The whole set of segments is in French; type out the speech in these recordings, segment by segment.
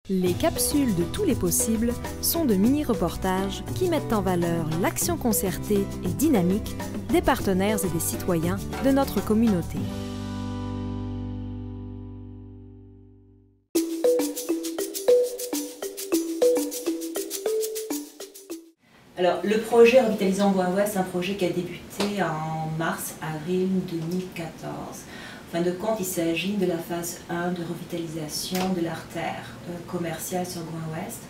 Les capsules de tous les possibles sont de mini-reportages qui mettent en valeur l'action concertée et dynamique des partenaires et des citoyens de notre communauté. Alors, le projet Revitalisons Gouin-Ouest, c'est un projet qui a débuté en mars-avril 2014. En fin de compte, il s'agit de la phase 1 de revitalisation de l'artère commerciale sur Gouin-Ouest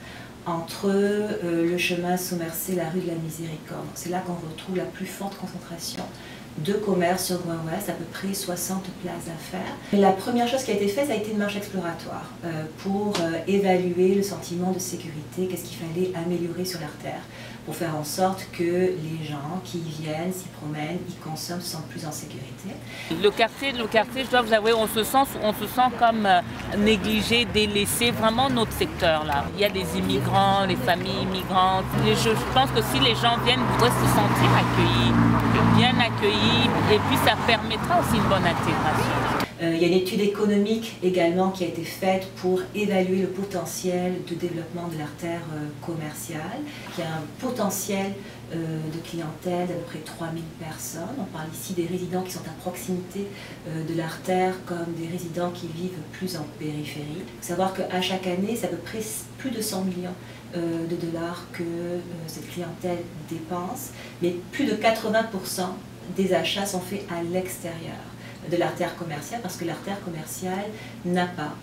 entre le chemin Somerset et la rue de la Miséricorde. C'est là qu'on retrouve la plus forte concentration de commerce sur Gouin-Ouest, à peu près 60 places à faire. Et la première chose qui a été faite, ça a été une marche exploratoire pour évaluer le sentiment de sécurité, qu'est-ce qu'il fallait améliorer sur l'artère, pour faire en sorte que les gens qui y viennent, s'y promènent, y consomment, se sentent plus en sécurité. Le quartier, je dois vous avouer, on se sent comme négligé, délaissé, vraiment notre secteur là. Il y a des immigrants, les familles immigrantes. Je pense que si les gens viennent, ils doivent se sentir accueillis, bien accueillis, et puis ça permettra aussi une bonne intégration. Il y a une étude économique également qui a été faite pour évaluer le potentiel de développement de l'artère commerciale, qui a un potentiel de clientèle d'à peu près 3000 personnes. On parle ici des résidents qui sont à proximité de l'artère comme des résidents qui vivent plus en périphérie. Il faut savoir qu'à chaque année, c'est à peu près plus de 100 millions de dollars que cette clientèle dépense, mais plus de 80% des achats sont faits à l'extérieur de l'artère commerciale, parce que l'artère commerciale n'a pas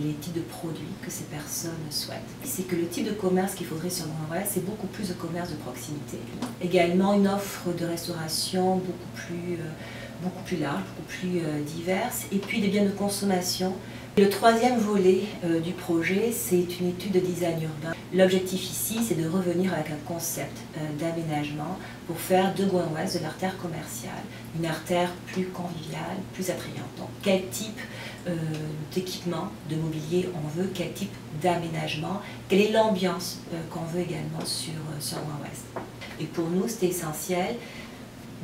les types de produits que ces personnes souhaitent. C'est que le type de commerce qu'il faudrait sur Gouin-Ouest, c'est beaucoup plus de commerce de proximité. Également une offre de restauration beaucoup plus large, beaucoup plus diverse, et puis des biens de consommation. Le troisième volet du projet, c'est une étude de design urbain. L'objectif ici, c'est de revenir avec un concept d'aménagement pour faire de Gouin-Ouest de l'artère commerciale une artère plus conviviale, plus attrayante. Donc, quel type d'équipement, de mobilier on veut, quel type d'aménagement, quelle est l'ambiance qu'on veut également sur Gouin-Ouest. Et pour nous, c'était essentiel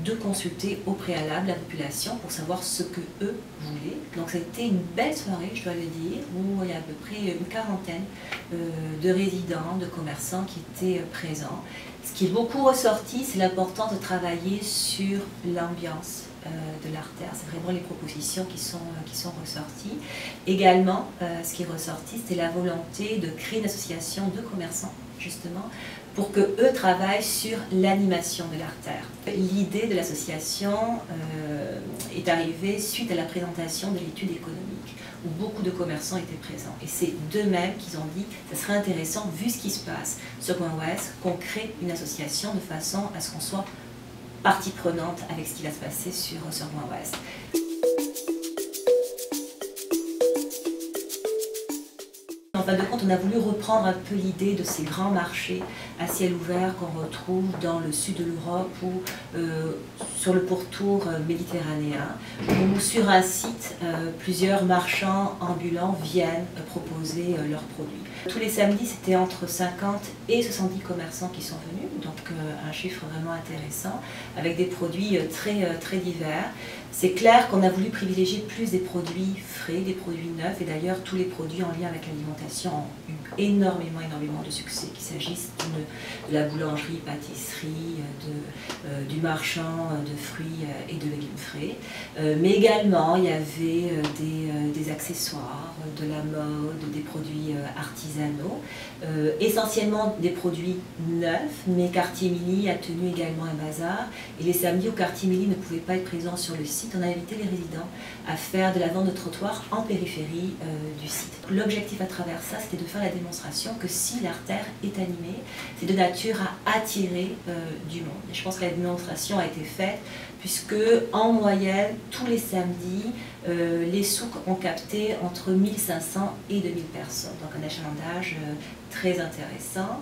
de consulter au préalable la population pour savoir ce que eux voulaient. Donc ça a été une belle soirée, je dois le dire, où il y a à peu près une quarantaine de résidents, de commerçants qui étaient présents. Ce qui est beaucoup ressorti, c'est l'importance de travailler sur l'ambiance de l'artère. C'est vraiment les propositions qui sont ressorties. Également, ce qui est ressorti, c'était la volonté de créer une association de commerçants, justement, pour qu'eux travaillent sur l'animation de l'artère. L'idée de l'association est arrivée suite à la présentation de l'étude économique, où beaucoup de commerçants étaient présents. Et c'est d'eux-mêmes qu'ils ont dit que ce serait intéressant, vu ce qui se passe sur Gouin-Ouest, qu'on crée une association de façon à ce qu'on soit partie prenante avec ce qui va se passer sur Gouin-Ouest. En fin de compte, on a voulu reprendre un peu l'idée de ces grands marchés à ciel ouvert qu'on retrouve dans le sud de l'Europe ou sur le pourtour méditerranéen, où sur un site, plusieurs marchands ambulants viennent proposer leurs produits. Tous les samedis, c'était entre 50 et 70 commerçants qui sont venus, donc un chiffre vraiment intéressant, avec des produits très divers. C'est clair qu'on a voulu privilégier plus des produits frais, des produits neufs, et d'ailleurs tous les produits en lien avec l'alimentation ont eu énormément de succès, qu'il s'agisse de la boulangerie, pâtisserie, du marchand de fruits et de légumes frais. Mais également, il y avait des accessoires, de la mode, des produits artisanaux, essentiellement des produits neufs, mais Quartier Mili a tenu également un bazar. Et les samedis où Quartier Mili ne pouvait pas être présent sur le site, on a invité les résidents à faire de la vente de trottoir en périphérie du site. L'objectif à travers ça, c'était de faire la démonstration que si l'artère est animée, c'est de nature à attirer du monde. Et je pense que la démonstration a été faite puisque en moyenne, tous les samedis, les souks ont capté entre 1500 et 2000 personnes. Donc un achalandage très intéressant.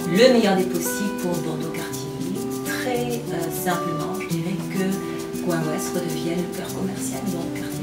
Le meilleur des possibles pour Bordeaux-Quartier-Ville. Très simplement, je dirais que Gouin-Ouest redevienne le cœur commercial de Bordeaux-Quartier-Ville.